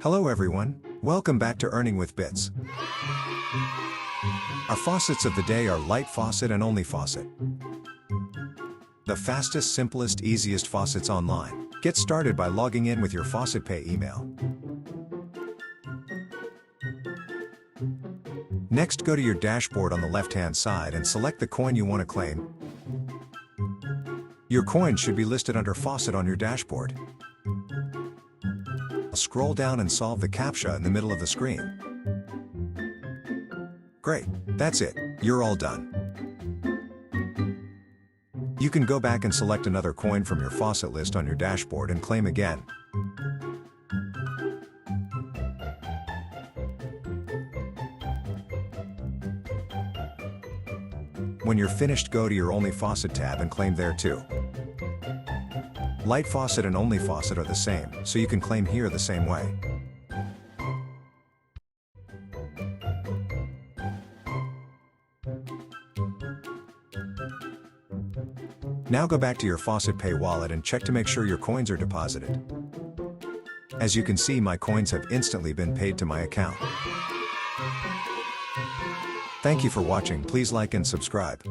Hello everyone, welcome back to Earning with Bits. Our faucets of the day are Light Faucet and Only Faucet. The fastest, simplest, easiest faucets online. Get started by logging in with your Faucet Pay email. Next, go to your dashboard on the left-hand side and select the coin you want to claim. Your coin should be listed under Faucet on your dashboard. Scroll down and solve the CAPTCHA in the middle of the screen. Great, that's it, you're all done. You can go back and select another coin from your faucet list on your dashboard and claim again. When you're finished, go to your Only Faucet tab and claim there too. Light Faucet and Only Faucet are the same, so you can claim here the same way. Now go back to your Faucet Pay wallet and check to make sure your coins are deposited. As you can see, my coins have instantly been paid to my account. Thank you for watching. Please like and subscribe.